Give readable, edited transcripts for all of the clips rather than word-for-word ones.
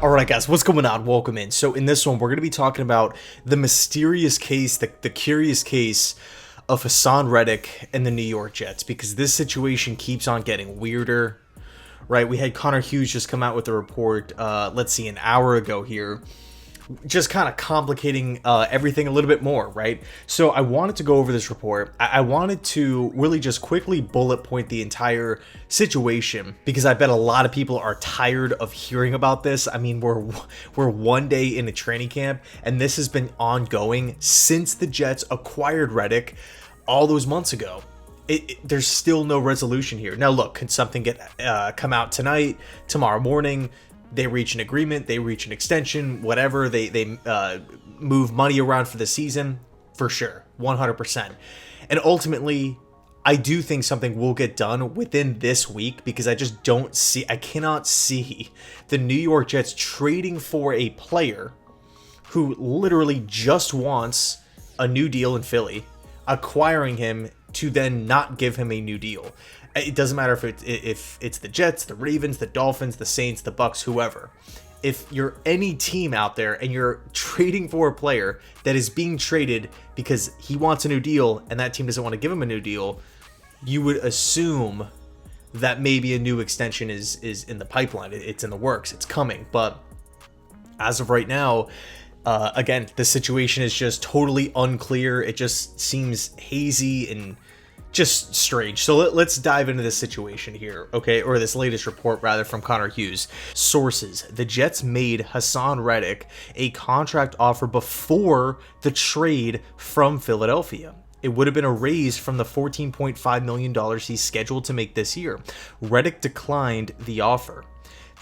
Alright guys, what's going on? Welcome in. So in this one, we're going to be talking about the mysterious case, the curious case of Haason Reddick and the New York Jets, because this situation keeps on getting weirder, right? We had Connor Hughes just come out with a report, let's see, an hour ago here, just kind of complicating everything a little bit more, right? So I wanted to go over this report. I wanted to really just quickly bullet point the entire situation, because I bet a lot of people are tired of hearing about this. I mean, we're 1 day in a training camp, and this has been ongoing since the Jets acquired Reddick all those months ago. There's still no resolution here. Now look, could something come out tonight, tomorrow morning? They reach an agreement, they reach an extension, whatever, they move money around for the season, for sure, 100%. And ultimately, I do think something will get done within this week, because I cannot see the New York Jets trading for a player who literally just wants a new deal in Philly, acquiring him to then not give him a new deal. It doesn't matter if it's the Jets, the Ravens, the Dolphins, the Saints, the Bucks, whoever. If you're any team out there and you're trading for a player that is being traded because he wants a new deal and that team doesn't want to give him a new deal, you would assume that maybe a new extension is in the pipeline. It's in the works. It's coming. But as of right now, again, the situation is just totally unclear. It just seems hazy and just strange. So let's dive into this situation here, okay? Or this latest report, rather, from Connor Hughes. Sources: the Jets made Haason Reddick a contract offer before the trade from Philadelphia. It would have been a raise from the $14.5 million he's scheduled to make this year. Reddick declined the offer.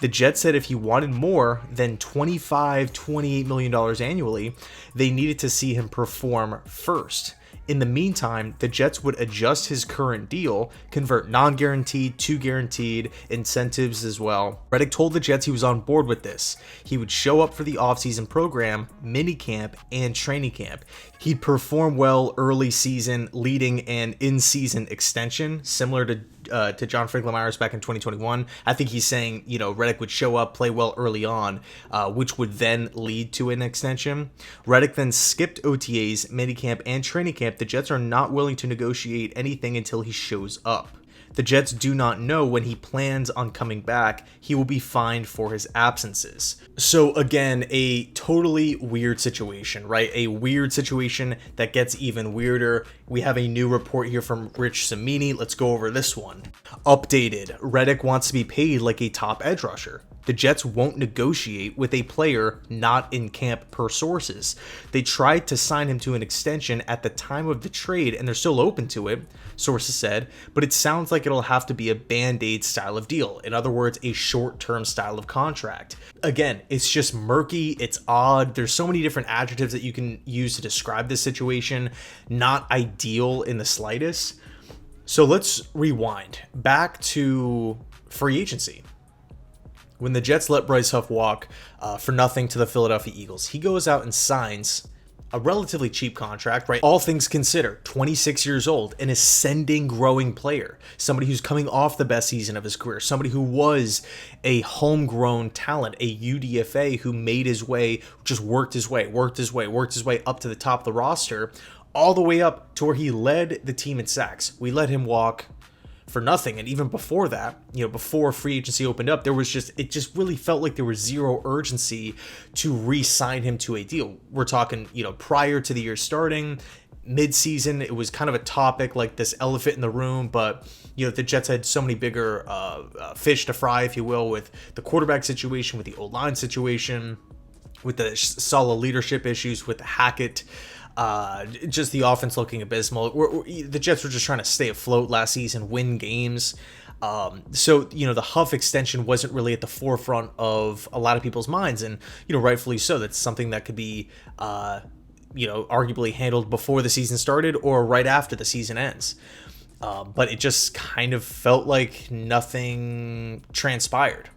The Jets said if he wanted more than $28 million annually, they needed to see him perform first. In the meantime, the Jets would adjust his current deal, convert non-guaranteed to guaranteed, incentives as well. Reddick told the Jets he was on board with this. He would show up for the offseason program, minicamp, and training camp. He'd perform well early season, leading an in-season extension, similar to John Franklin Myers back in 2021. I think he's saying, Reddick would show up, play well early on, which would then lead to an extension. Reddick then skipped OTAs, minicamp, and training camp. The Jets are not willing to negotiate anything until he shows up. The Jets do not know when he plans on coming back. He will be fined for his absences. So again, a totally weird situation, right? A weird situation that gets even weirder. We have a new report here from Rich Cimini. Let's go over this one. Updated: Reddick wants to be paid like a top edge rusher. The Jets won't negotiate with a player not in camp, per sources. They tried to sign him to an extension at the time of the trade, and they're still open to it, sources said, but it sounds like it'll have to be a band-aid style of deal. In other words, a short-term style of contract. Again, it's just murky, it's odd. There's so many different adjectives that you can use to describe this situation. Not ideal in the slightest. So let's rewind back to free agency. When the Jets let Bryce Huff walk for nothing to the Philadelphia Eagles, he goes out and signs a relatively cheap contract, right? All things considered, 26 years old, an ascending, growing player, somebody who's coming off the best season of his career, somebody who was a homegrown talent, a UDFA who made his way, just worked his way up to the top of the roster, all the way up to where he led the team in sacks. We let him walk for nothing. And even before that, before free agency opened up, it just really felt like there was zero urgency to re-sign him to a deal. We're talking, prior to the year starting, mid-season, it was kind of a topic, like this elephant in the room, but the Jets had so many bigger fish to fry, if you will, with the quarterback situation, with the O-line situation, with the solid leadership issues, with the Hackett, just the offense looking abysmal. The Jets were just trying to stay afloat last season, win games. So, the Huff extension wasn't really at the forefront of a lot of people's minds, and, rightfully so. That's something that could be, arguably handled before the season started or right after the season ends. But it just kind of felt like nothing transpired.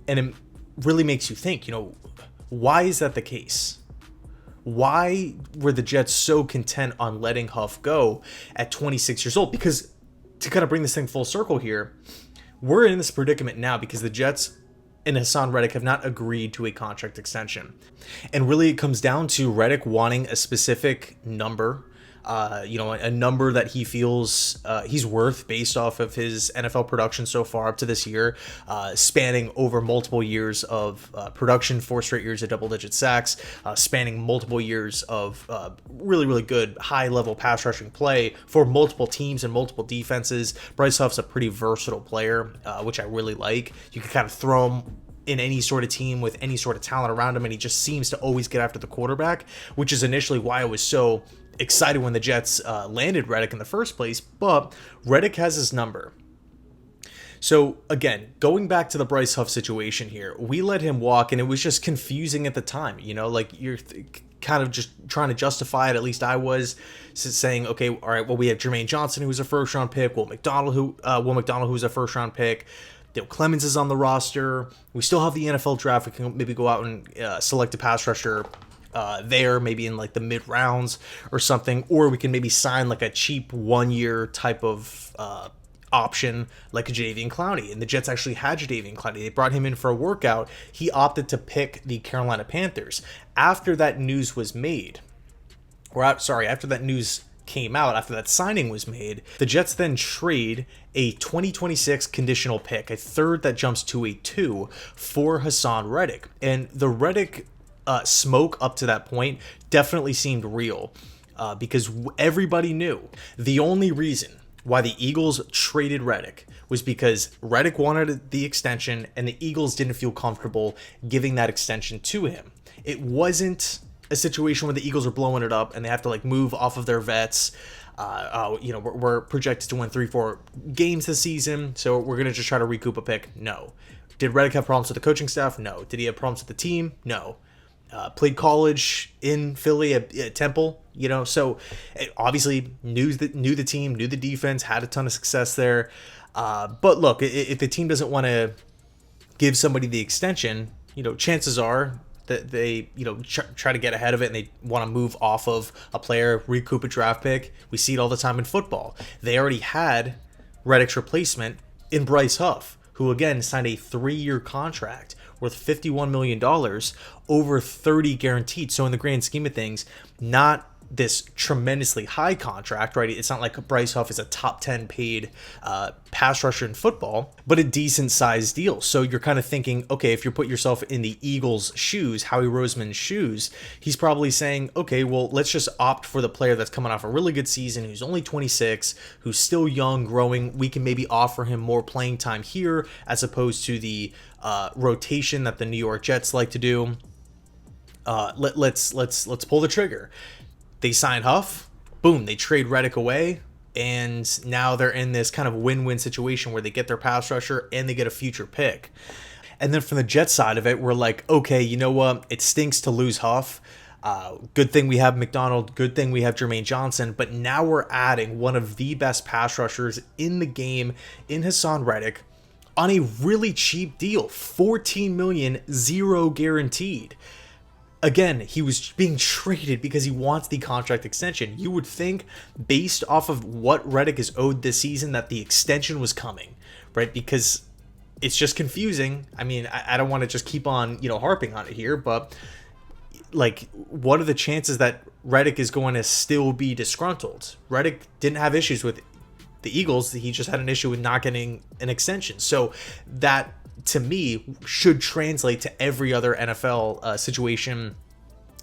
And it really makes you think, why is that the case? Why were the Jets so content on letting Huff go at 26 years old? Because to kind of bring this thing full circle here, we're in this predicament now because the Jets and Haason Reddick have not agreed to a contract extension. And really it comes down to Reddick wanting a specific number, a number that he feels he's worth based off of his NFL production so far up to this year, spanning over multiple years of production, 4 straight years of double-digit sacks, spanning multiple years of really, really good high-level pass rushing play for multiple teams and multiple defenses. Bryce Huff's a pretty versatile player, which I really like. You can kind of throw him in any sort of team with any sort of talent around him, and he just seems to always get after the quarterback, which is initially why I was so excited when the Jets landed Reddick in the first place. But Reddick has his number. So again, going back to the Bryce Huff situation here, we let him walk, and it was just confusing at the time. Like you're kind of just trying to justify it. At least I was saying, okay, all right, well, we have Jermaine Johnson, who was a first-round pick, Will McDonald, who was a first-round pick. Dale Clemens is on the roster. We still have the NFL draft. We can maybe go out and select a pass rusher there, maybe in like the mid rounds or something, or we can maybe sign like a cheap 1-year type of option like a Jadeveon Clowney. And the Jets actually had Jadeveon Clowney. They brought him in for a workout. He opted to pick the Carolina Panthers. After that news was made, after that news came out, after that signing was made, the Jets then trade a 2026 conditional pick, a third that jumps to a 2 for Haason Reddick. And the Reddick smoke up to that point definitely seemed real because everybody knew the only reason why the Eagles traded Reddick was because Reddick wanted the extension and the Eagles didn't feel comfortable giving that extension to him. It wasn't a situation where the Eagles are blowing it up and they have to like move off of their vets. We're projected to win 3-4 games this season, so we're going to just try to recoup a pick. No. Did Reddick have problems with the coaching staff? No. Did he have problems with the team? No. Played college in Philly at Temple, so obviously knew the team, knew the defense, had a ton of success there. But look, if the team doesn't want to give somebody the extension, chances are that they, try to get ahead of it and they want to move off of a player, recoup a draft pick. We see it all the time in football. They already had Reddick's replacement in Bryce Huff, who again signed a 3-year contract worth $51 million, over 30 guaranteed. So in the grand scheme of things, not this tremendously high contract, right? It's not like Bryce Huff is a top 10 paid pass rusher in football, but a decent sized deal. So you're kind of thinking, okay, if you put yourself in the Eagles' shoes, Howie Roseman's shoes, he's probably saying, okay, well, let's just opt for the player that's coming off a really good season, who's only 26, who's still young, growing. We can maybe offer him more playing time here as opposed to the rotation that the New York Jets like to do. Let's pull the trigger. They sign Huff, boom, they trade Reddick away, and now they're in this kind of win-win situation where they get their pass rusher and they get a future pick. And then from the Jets side of it, we're like, okay, you know what? It stinks to lose Huff. Good thing we have McDonald. Good thing we have Jermaine Johnson. But now we're adding one of the best pass rushers in the game in Haason Reddick on a really cheap deal, $14 million, 0 guaranteed. Again, he was being traded because he wants the contract extension. You would think, based off of what Reddick is owed this season, that the extension was coming, right? Because it's just confusing. I mean, I don't want to just keep on, harping on it here, but like, what are the chances that Reddick is going to still be disgruntled? Reddick didn't have issues with the Eagles. He just had an issue with not getting an extension. So that, to me, should translate to every other NFL situation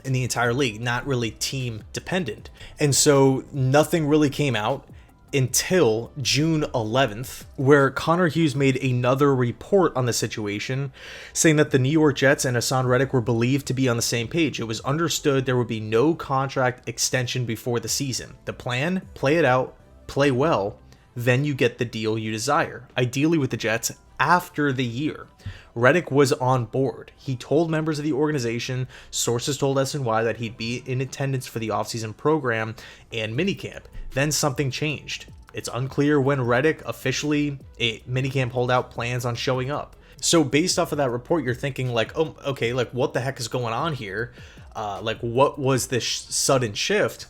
in the entire league, not really team dependent. And so nothing really came out until June 11th, where Connor Hughes made another report on the situation, saying that the New York Jets and Haason Reddick were believed to be on the same page. It was understood there would be no contract extension before the season. The plan, play it out, play well, then you get the deal you desire, ideally with the Jets after the year. Reddick was on board. He told members of the organization, sources told SNY, that he'd be in attendance for the offseason program and minicamp. Then something changed. It's unclear when Reddick officially, minicamp holdout, plans on showing up. So based off of that report, you're thinking like, oh, okay, like what the heck is going on here? Like what was this sudden shift?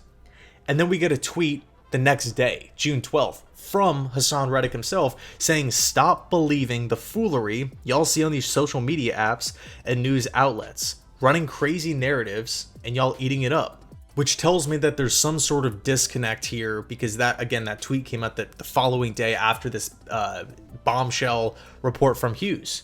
And then we get a tweet the next day, June 12th, from Haason Reddick himself, saying, "Stop believing the foolery y'all see on these social media apps and news outlets, running crazy narratives and y'all eating it up." Which tells me that there's some sort of disconnect here, because that tweet came out the following day after this bombshell report from Hughes.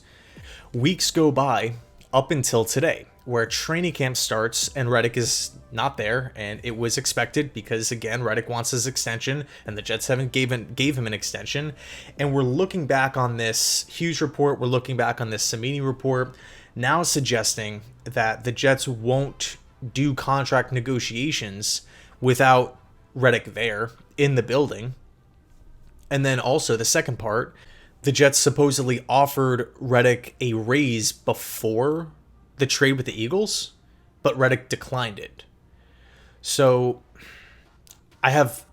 Weeks go by up until today, where training camp starts and Reddick is not there, and it was expected because, again, Reddick wants his extension and the Jets haven't gave him an extension. And we're looking back on this Hughes report, we're looking back on this Cimini report, now suggesting that the Jets won't do contract negotiations without Reddick there in the building. And then also the second part, the Jets supposedly offered Reddick a raise before the trade with the Eagles, but Reddick declined it. So I have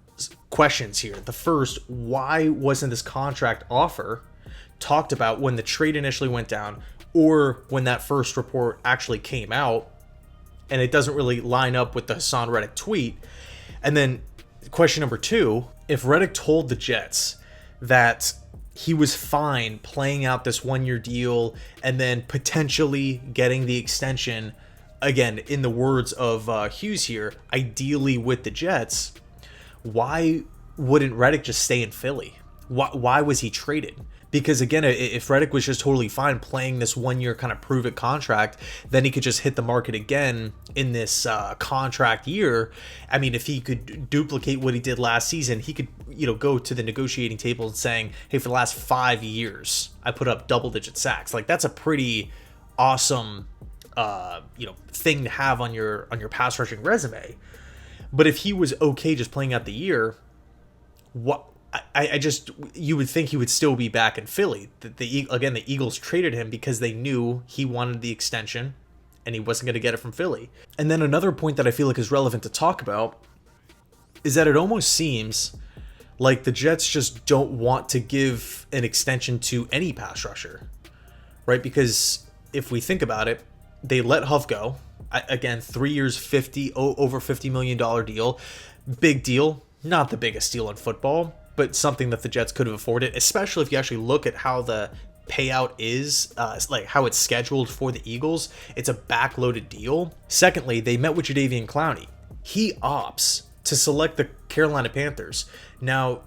questions here. The first, why wasn't this contract offer talked about when the trade initially went down, or when that first report actually came out? And it doesn't really line up with the Haason Reddick tweet. And then question number two, if Reddick told the Jets that he was fine playing out this 1-year deal and then potentially getting the extension, again, in the words of Hughes here, ideally with the Jets, why wouldn't Reddick just stay in Philly? Why was he traded? Because again, if Reddick was just totally fine playing this 1-year kind of prove-it contract, then he could just hit the market again in this contract year. I mean, if he could duplicate what he did last season, he could, go to the negotiating table and saying, "Hey, for the last 5 years, I put up double-digit sacks." Like, that's a pretty awesome, thing to have on your pass rushing resume. But if he was okay just playing out the year, you would think he would still be back in Philly. The Eagles traded him because they knew he wanted the extension and he wasn't going to get it from Philly. And then another point that I feel like is relevant to talk about is that it almost seems like the Jets just don't want to give an extension to any pass rusher, right? Because if we think about it, they let Huff go. Again, 3 years, over $50 million deal. Big deal. Not the biggest deal in football, but something that the Jets could have afforded, especially if you actually look at how the payout is, like how it's scheduled for the Eagles. It's a backloaded deal. Secondly, they met with Jadeveon Clowney. He opts to select the Carolina Panthers. Now,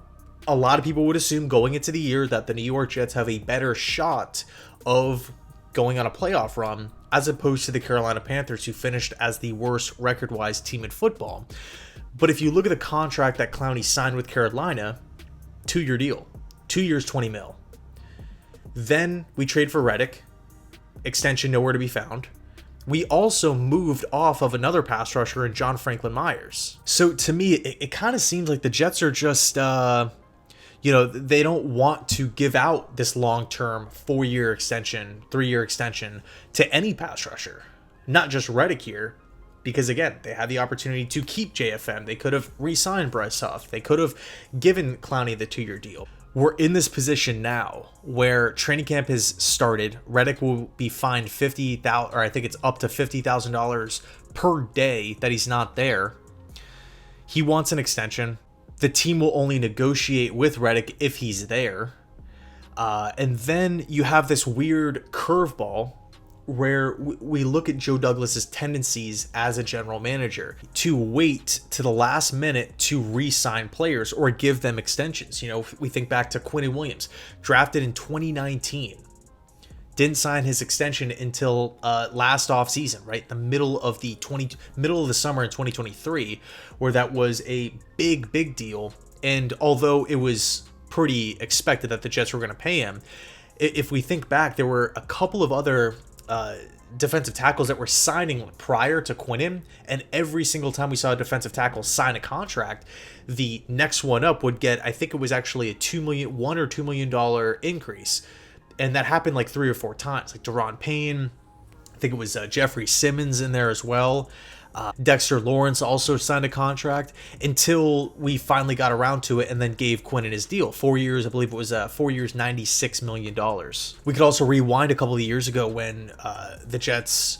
a lot of people would assume going into the year that the New York Jets have a better shot of going on a playoff run as opposed to the Carolina Panthers, who finished as the worst record-wise team in football. But if you look at the contract that Clowney signed with Carolina, 2-year deal, 2 years, $20 million. Then we trade for Reddick, extension nowhere to be found. We also moved off of another pass rusher in John Franklin Myers. So to me, it kind of seems like the Jets are just, they don't want to give out this long-term 4-year extension, 3-year extension to any pass rusher, not just Reddick here. Because again, they had the opportunity to keep JFM. They could have re-signed Bryce Huff. They could have given Clowney the 2-year deal. We're in this position now where training camp has started. Reddick will be fined $50,000, or I think it's up to $50,000 per day that he's not there. He wants an extension. The team will only negotiate with Reddick if he's there. And then you have this weird curveball where we look at Joe Douglas's tendencies as a general manager to wait to the last minute to re-sign players or give them extensions. We think back to Quinnen Williams, drafted in 2019, didn't sign his extension until last offseason, right? The middle of the summer in 2023, where that was a big deal. And although it was pretty expected that the Jets were going to pay him, if we think back, there were a couple of other defensive tackles that were signing prior to Quinnen, and every single time we saw a defensive tackle sign a contract, the next one up would get, I think it was actually a $1 or $2 million increase, and that happened like 3 or 4 times. Like Daron Payne, I think it was Jeffrey Simmons in there as well. Dexter Lawrence also signed a contract until we finally got around to it and then gave Quinnen his deal. 4 years, I believe it was 4 years, $96 million. We could also rewind a couple of years ago when the Jets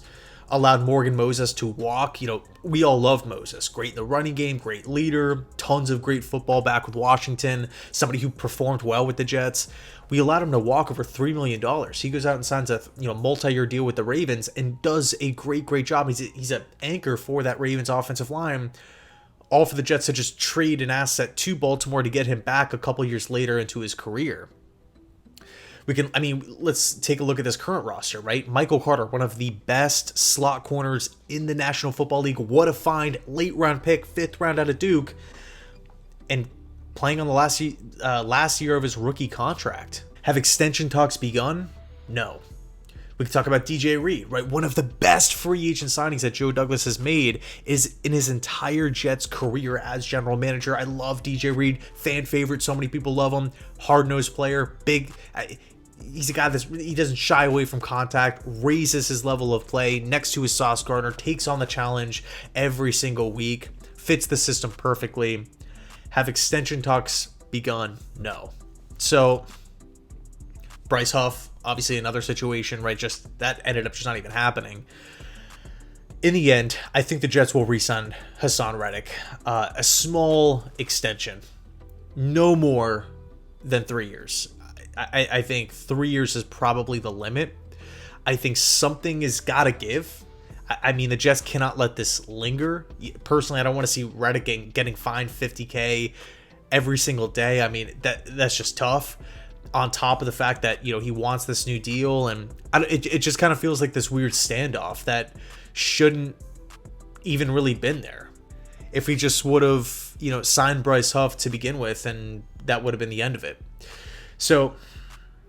allowed Morgan Moses to walk. We all loved Moses. Great in the running game, great leader, tons of great football back with Washington, somebody who performed well with the Jets. We allowed him to walk over $3 million. He goes out and signs a multi-year deal with the Ravens and does a great job. He's an anchor for that Ravens offensive line, all for the Jets to just trade an asset to Baltimore to get him back a couple years later into his career. Let's take a look at this current roster, right? Michael Carter, one of the best slot corners in the National Football League. What a find. Late round pick, 5th round out of Duke. And playing on the last year of his rookie contract. Have extension talks begun? No. We can talk about DJ Reed, right? One of the best free agent signings that Joe Douglas has made is in his entire Jets career as general manager. I love DJ Reed, fan favorite. So many people love him. Hard-nosed player, big. He's a guy he doesn't shy away from contact, raises his level of play next to his Sauce Gardner, takes on the challenge every single week, fits the system perfectly. Have extension talks begun? No. So, Bryce Huff, obviously another situation, right? Just that ended up just not even happening. In the end, I think the Jets will re-sign Haason Reddick. A small extension. No more than 3 years. I think 3 years is probably the limit. I think something has got to give. The Jets cannot let this linger. Personally, I don't want to see Reddick getting fined $50K every single day. That's just tough. On top of the fact that, he wants this new deal. And it just kind of feels like this weird standoff that shouldn't even really been there. If we just would have, signed Bryce Huff to begin with, and that would have been the end of it. So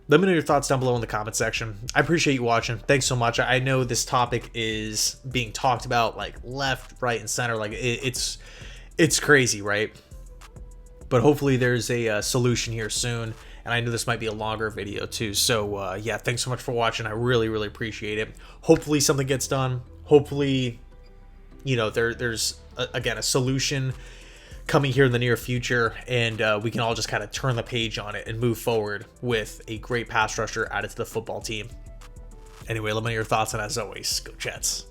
let me know your thoughts down below in the comment section. I appreciate you watching. Thanks so much. I know this topic is being talked about like left, right, and center. Like it's crazy, right? But hopefully there's a solution here soon. And I know this might be a longer video too. So yeah, thanks so much for watching. I really appreciate it. Hopefully something gets done. Hopefully, there's again a solution coming here in the near future, and we can all just kind of turn the page on it and move forward with a great pass rusher added to the football team. Anyway, let me know your thoughts, and as always, go Jets.